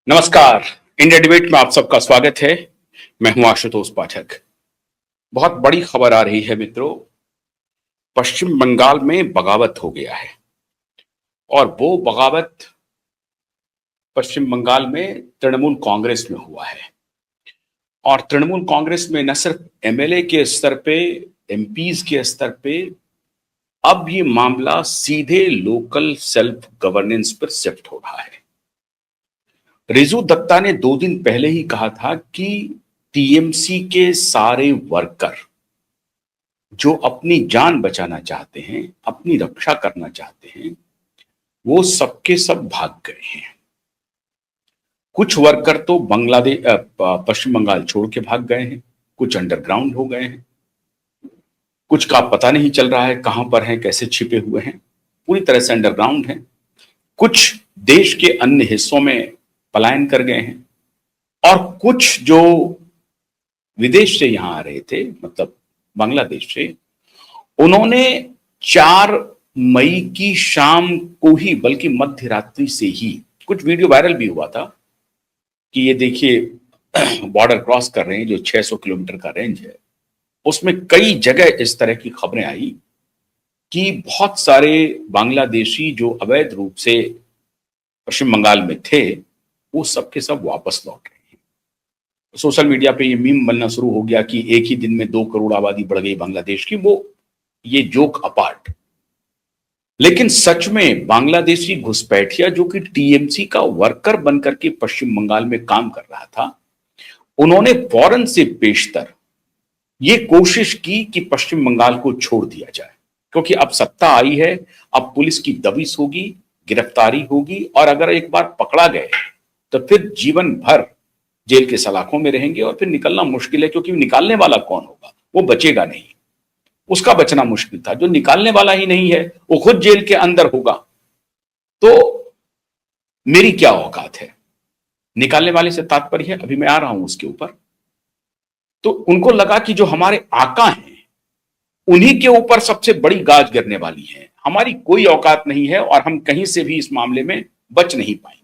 नमस्कार। India debate में आप सबका स्वागत है। मैं हूं आशुतोष पाठक। बहुत बड़ी खबर आ रही है मित्रों। पश्चिम बंगाल में बगावत हो गया है और वो बगावत पश्चिम बंगाल में तृणमूल कांग्रेस में हुआ है। और तृणमूल कांग्रेस में न सिर्फ एमएलए के स्तर पे, एमपीज के स्तर पे, अब ये मामला सीधे लोकल सेल्फ गवर्नेंस पर शिफ्ट हो रहा है। रिजू दत्ता ने 2 दिन पहले ही कहा था कि टीएमसी के सारे वर्कर जो अपनी जान बचाना चाहते हैं, अपनी रक्षा करना चाहते हैं, वो सबके सब भाग गए हैं। कुछ वर्कर तो पश्चिम बंगाल छोड़ के भाग गए हैं, कुछ अंडरग्राउंड हो गए हैं, कुछ का पता नहीं चल रहा है कहां पर हैं, कैसे छिपे हुए हैं, पूरी तरह से अंडरग्राउंड हैं। कुछ देश के अन्य हिस्सों में पलायन कर गए हैं और कुछ जो विदेश से यहां आ रहे थे, मतलब बांग्लादेश से, उन्होंने 4 मई की शाम को ही, बल्कि मध्य रात्रि से ही, कुछ वीडियो वायरल भी हुआ था कि ये देखिए बॉर्डर क्रॉस कर रहे हैं, जो 600 किलोमीटर का रेंज है, उसमें कई जगह इस तरह की खबरें आई कि बहुत सारे बांग्लादेशी जो अवैध रूप से पश्चिम बंगाल में थे, वो सबके सब वापस लौट रहे हैं। सोशल मीडिया पे ये मीम बनना शुरू हो गया कि एक ही दिन में 2 करोड़ आबादी बढ़ गई बांग्लादेश की। वो ये जोक अपार्ट, लेकिन सच में बांग्लादेशी घुसपैठिया जो कि टीएमसी का वर्कर बनकर के पश्चिम बंगाल में काम कर रहा था, उन्होंने फौरन से पेशतर ये कोशिश की कि पश्चिम बंगाल को छोड़ दिया जाए, क्योंकि अब सत्ता आई है, अब पुलिस की दबिश होगी, गिरफ्तारी होगी, और अगर एक बार पकड़ा गए तो फिर जीवन भर जेल के सलाखों में रहेंगे और फिर निकलना मुश्किल है, क्योंकि निकालने वाला कौन होगा? वो बचेगा नहीं। उसका बचना मुश्किल था। जो निकालने वाला ही नहीं है, वो खुद जेल के अंदर होगा, तो मेरी क्या औकात है? निकालने वाले से तात्पर्य है, अभी मैं आ रहा हूं उसके ऊपर। तो उनको लगा कि जो हमारे आका हैं, उन्हीं के ऊपर सबसे बड़ी गाज गिरने वाली है, हमारी कोई औकात नहीं है और हम कहीं से भी इस मामले में बच नहीं पाएंगे।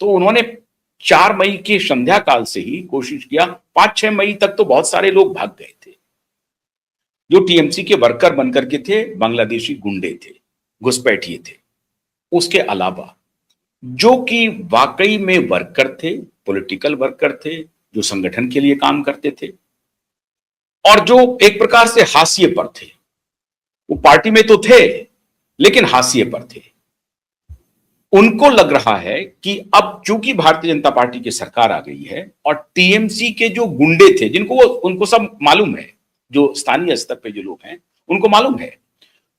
तो उन्होंने 4 मई की संध्या काल से ही कोशिश किया। 5-6 मई तक तो बहुत सारे लोग भाग गए थे, जो टीएमसी के वर्कर बनकर के थे, बांग्लादेशी गुंडे थे, घुसपैठिए थे। उसके अलावा जो कि वाकई में वर्कर थे, पॉलिटिकल वर्कर थे, जो संगठन के लिए काम करते थे और जो एक प्रकार से हाशिए पर थे। वो पार्टी में तो थे, लेकिन हाशिए पर थे। उनको लग रहा है कि अब चूंकि भारतीय जनता पार्टी की सरकार आ गई है और टीएमसी के जो गुंडे थे, जिनको उनको सब मालूम है, जो स्थानीय स्तर पे जो लोग हैं उनको मालूम है,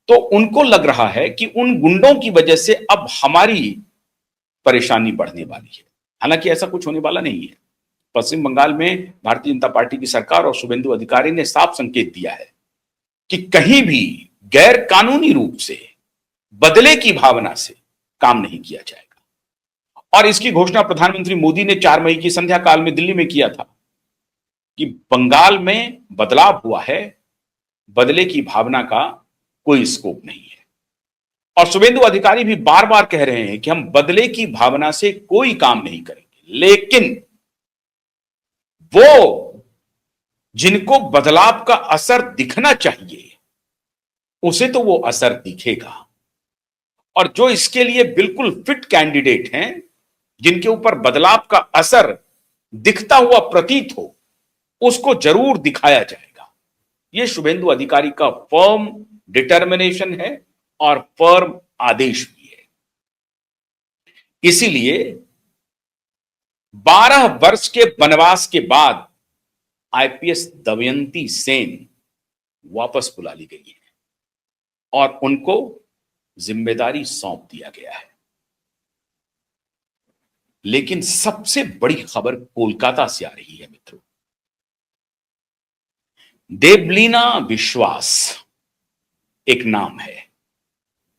तो उनको लग रहा है कि उन गुंडों की वजह से अब हमारी परेशानी बढ़ने वाली है। हालांकि ऐसा कुछ होने वाला नहीं है। पश्चिम बंगाल में भारतीय जनता पार्टी की सरकार और शुभेंदु अधिकारी ने साफ संकेत दिया है कि कहीं भी गैर कानूनी रूप से, बदले की भावना से काम नहीं किया जाएगा। और इसकी घोषणा प्रधानमंत्री मोदी ने 4 मई की संध्या काल में दिल्ली में किया था कि बंगाल में बदलाव हुआ है, बदले की भावना का कोई स्कोप नहीं है। और शुभेंदु अधिकारी भी बार बार कह रहे हैं कि हम बदले की भावना से कोई काम नहीं करेंगे, लेकिन वो जिनको बदलाव का असर दिखना चाहिए, उसे तो वो असर दिखेगा। और जो इसके लिए बिल्कुल फिट कैंडिडेट हैं, जिनके ऊपर बदलाव का असर दिखता हुआ प्रतीत हो, उसको जरूर दिखाया जाएगा। यह शुभेंदु अधिकारी का फर्म डिटर्मिनेशन है और फर्म आदेश भी है। इसीलिए 12 वर्ष के वनवास के बाद आईपीएस दमयंती सेन वापस बुला ली गई है और उनको जिम्मेदारी सौंप दिया गया है। लेकिन सबसे बड़ी खबर कोलकाता से आ रही है मित्रों। देवलीना विश्वास एक नाम है,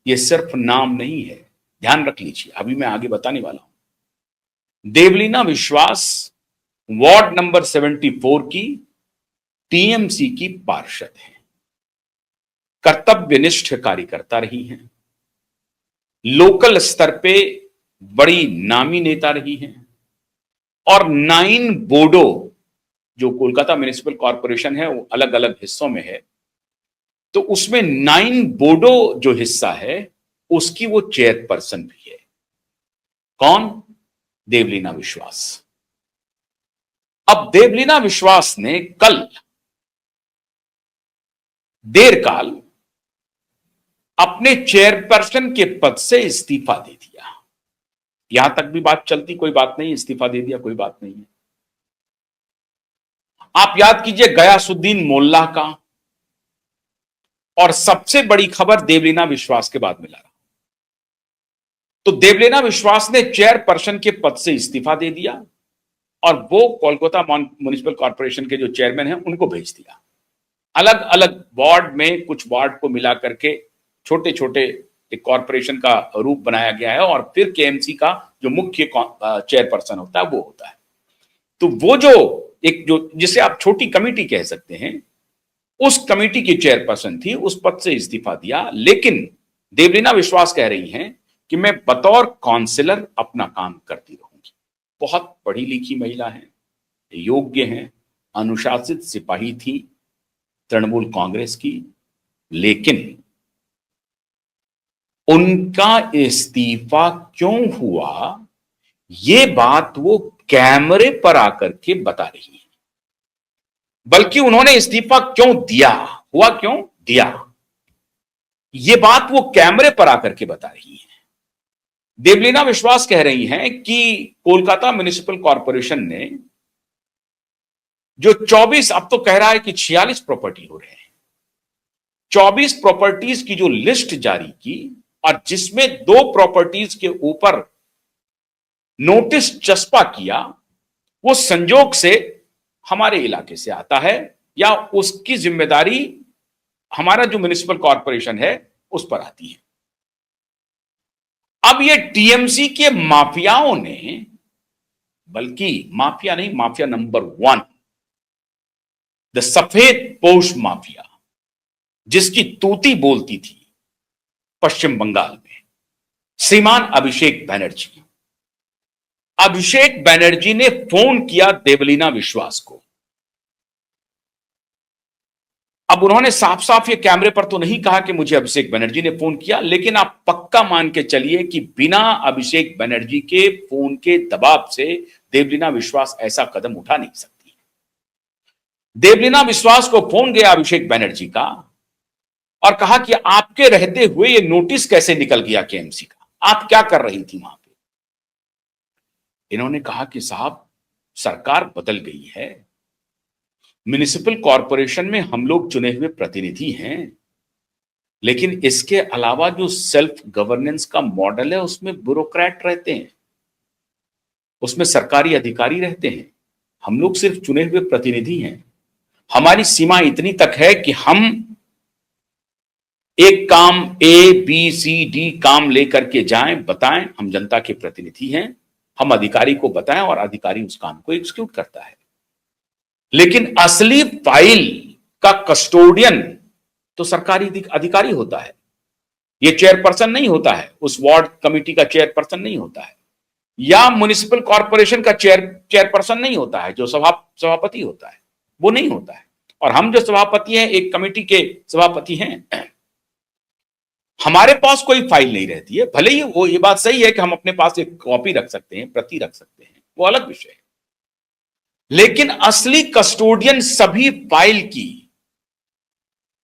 यह सिर्फ नाम नहीं है, ध्यान रख लीजिए, अभी मैं आगे बताने वाला हूं। देवलीना विश्वास वार्ड नंबर 74 की टीएमसी की पार्षद है, कर्तव्यनिष्ठ कार्यकर्ता रही हैं, लोकल स्तर पे बड़ी नामी नेता रही हैं, और 9 बोर्डो, जो कोलकाता म्युनिसिपल कॉर्पोरेशन है वो अलग अलग हिस्सों में है, तो उसमें 9 बोर्डो जो हिस्सा है उसकी वो चेयरपर्सन भी है। कौन? देवलीना विश्वास। अब देवलीना विश्वास ने कल देर काल अपने चेयरपर्सन के पद से इस्तीफा दे दिया। यहां तक भी बात चलती, कोई बात नहीं, इस्तीफा दे दिया, कोई बात नहीं है। आप याद कीजिए गयासुद्दीन मोल्ला का, और सबसे बड़ी खबर देवलीना विश्वास के बाद मिला। तो देवलीना विश्वास ने चेयरपर्सन के पद से इस्तीफा दे दिया और वो कोलकाता म्युनिसिपल कॉर्पोरेशन के जो चेयरमैन हैं उनको भेज दिया। अलग अलग वार्ड में, कुछ वार्ड को मिला करके छोटे छोटे एक कॉर्पोरेशन का रूप बनाया गया है, और फिर केएमसी का जो मुख्य चेयरपर्सन होता है वो होता है। तो वो जो एक जो जिसे आप छोटी कमेटी कह सकते हैं, उस कमेटी की चेयरपर्सन थी, उस पद से इस्तीफा दिया। लेकिन देवलीना विश्वास कह रही हैं कि मैं बतौर काउंसिलर अपना काम करती रहूंगी। बहुत पढ़ी लिखी महिला है, योग्य हैं, अनुशासित सिपाही थी तृणमूल कांग्रेस की, लेकिन उनका इस्तीफा क्यों हुआ ये बात वो कैमरे पर आकर के बता रही है। बल्कि उन्होंने इस्तीफा क्यों दिया, हुआ क्यों दिया, ये बात वो कैमरे पर आकर के बता रही है। देवलीना विश्वास कह रही हैं कि कोलकाता म्युनिसिपल कॉर्पोरेशन ने जो 24, अब तो कह रहा है कि 46 प्रॉपर्टी हो रहे हैं, 24 प्रॉपर्टीज की जो लिस्ट जारी की, और जिसमें 2 प्रॉपर्टीज के ऊपर नोटिस चस्पा किया, वो संजोग से हमारे इलाके से आता है, या उसकी जिम्मेदारी हमारा जो म्युनिसिपल कॉर्पोरेशन है उस पर आती है। अब ये टीएमसी के माफियाओं ने, बल्कि माफिया नहीं, माफिया नंबर 1, द सफेद पोश माफिया, जिसकी तूती बोलती थी पश्चिम बंगाल में, श्रीमान अभिषेक बनर्जी। अभिषेक बनर्जी ने फोन किया देवलीना विश्वास को। अब उन्होंने साफ साफ ये कैमरे पर तो नहीं कहा कि मुझे अभिषेक बनर्जी ने फोन किया, लेकिन आप पक्का मान के चलिए कि बिना अभिषेक बनर्जी के फोन के दबाव से देवलीना विश्वास ऐसा कदम उठा नहीं सकती। देवलीना विश्वास को फोन गया अभिषेक बनर्जी का और कहा कि आपके रहते हुए ये नोटिस कैसे निकल गया केएमसी का, आप क्या कर रही थी वहां पे? इन्होंने कहा कि साहब सरकार बदल गई है, म्युनिसिपल कॉर्पोरेशन में हम लोग चुने हुए प्रतिनिधि हैं, लेकिन इसके अलावा जो सेल्फ गवर्नेंस का मॉडल है उसमें ब्यूरोक्रेट रहते हैं, उसमें सरकारी अधिकारी रहते हैं, हम लोग सिर्फ चुने हुए प्रतिनिधि हैं। हमारी सीमा इतनी तक है कि हम एक काम ABCD काम लेकर के जाएं, बताएं, हम जनता के प्रतिनिधि हैं, हम अधिकारी को बताएं और अधिकारी उस काम को एग्जीक्यूट करता है। लेकिन असली फाइल का कस्टोडियन तो सरकारी अधिकारी होता है, ये चेयरपर्सन नहीं होता है, उस वार्ड कमेटी का चेयरपर्सन नहीं होता है, या म्युनिसिपल कॉर्पोरेशन का चेयरपर्सन नहीं होता है, जो सभापति होता है वो नहीं होता है। और हम जो सभापति हैं, एक कमेटी के सभापति हैं, हमारे पास कोई फाइल नहीं रहती है। भले ही वो ये बात सही है कि हम अपने पास एक कॉपी रख सकते हैं, प्रति रख सकते हैं, वो अलग विषय है, लेकिन असली कस्टोडियन सभी फाइल की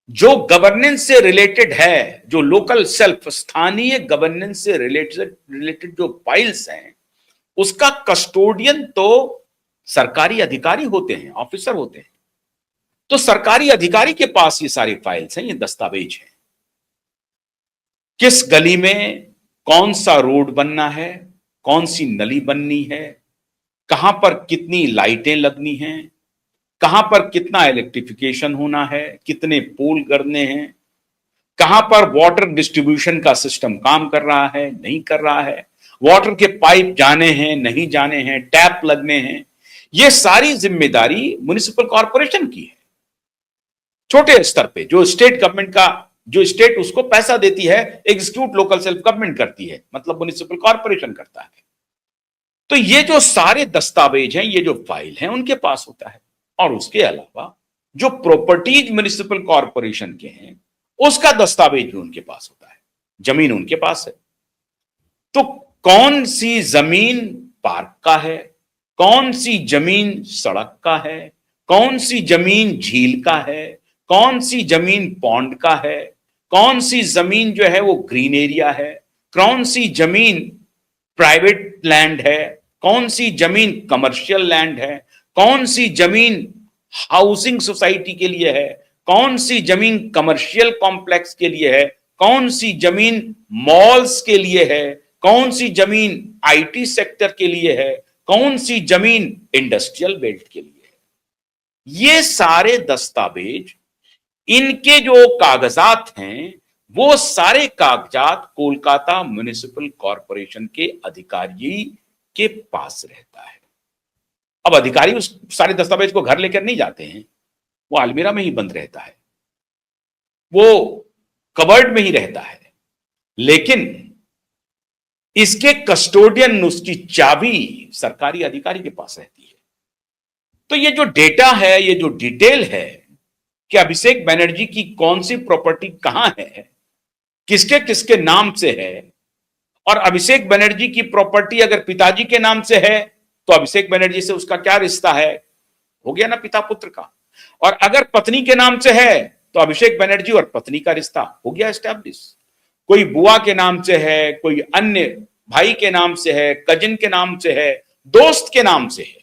जो गवर्नेंस से रिलेटेड है, जो लोकल सेल्फ स्थानीय गवर्नेंस से रिलेटेड जो फाइल्स हैं, उसका कस्टोडियन तो सरकारी अधिकारी होते हैं, ऑफिसर होते हैं। तो सरकारी अधिकारी के पास ये सारी फाइल्स हैं, ये दस्तावेज हैं। किस गली में कौन सा रोड बनना है, कौन सी नली बननी है, कहां पर कितनी लाइटें लगनी हैं, कहां पर कितना इलेक्ट्रिफिकेशन होना है, कितने पोल करने हैं, कहां पर वाटर डिस्ट्रीब्यूशन का सिस्टम काम कर रहा है, नहीं कर रहा है, वाटर के पाइप जाने हैं, नहीं जाने हैं, टैप लगने हैं, यह सारी जिम्मेदारी म्युनिसिपल कॉर्पोरेशन की है। छोटे स्तर पे जो स्टेट गवर्नमेंट का, जो स्टेट उसको पैसा देती है, एग्जीक्यूट लोकल सेल्फ गवर्नमेंट करती है, मतलब म्युनिसिपल कॉर्पोरेशन करता है। तो ये जो सारे दस्तावेज हैं, ये जो फाइल हैं, उनके पास होता है। और उसके अलावा जो प्रॉपर्टीज म्युनिसिपल कॉरपोरेशन के हैं, उसका दस्तावेज भी उनके पास होता है। जमीन उनके पास है। तो कौन सी जमीन पार्क का है, कौन सी जमीन सड़क का है, कौन सी जमीन झील का है, कौन सी जमीन पॉन्ड का है, कौन सी जमीन जो है वो ग्रीन एरिया है, कौन सी जमीन प्राइवेट लैंड है, कौन सी जमीन कमर्शियल लैंड है, कौन सी जमीन हाउसिंग सोसाइटी के लिए है, कौन सी जमीन कमर्शियल कॉम्प्लेक्स के लिए है, कौन सी जमीन मॉल्स के लिए है, कौन सी जमीन आईटी सेक्टर के लिए है, कौन सी जमीन इंडस्ट्रियल बेल्ट के लिए है। ये सारे दस्तावेज, इनके जो कागजात हैं, वो सारे कागजात कोलकाता म्युनिसिपल कॉरपोरेशन के अधिकारी के पास रहता है। अब अधिकारी उस सारे दस्तावेज को घर लेकर नहीं जाते हैं, वो अलमीरा में ही बंद रहता है, वो कबर्ड में ही रहता है। लेकिन इसके कस्टोडियन, उसकी चाबी सरकारी अधिकारी के पास रहती है। तो ये जो डेटा है, ये जो डिटेल है कि अभिषेक बनर्जी की कौन सी प्रॉपर्टी कहां है, किसके किसके नाम से है, और अभिषेक बनर्जी की प्रॉपर्टी अगर पिताजी के नाम से है तो अभिषेक बनर्जी से उसका क्या रिश्ता है, हो गया ना पिता पुत्र का। और अगर पत्नी के नाम से है तो अभिषेक बनर्जी और पत्नी का रिश्ता हो गया एस्टैब्लिश। कोई बुआ के नाम से है, कोई अन्य भाई के नाम से है, कजिन के नाम से है, दोस्त के नाम से है,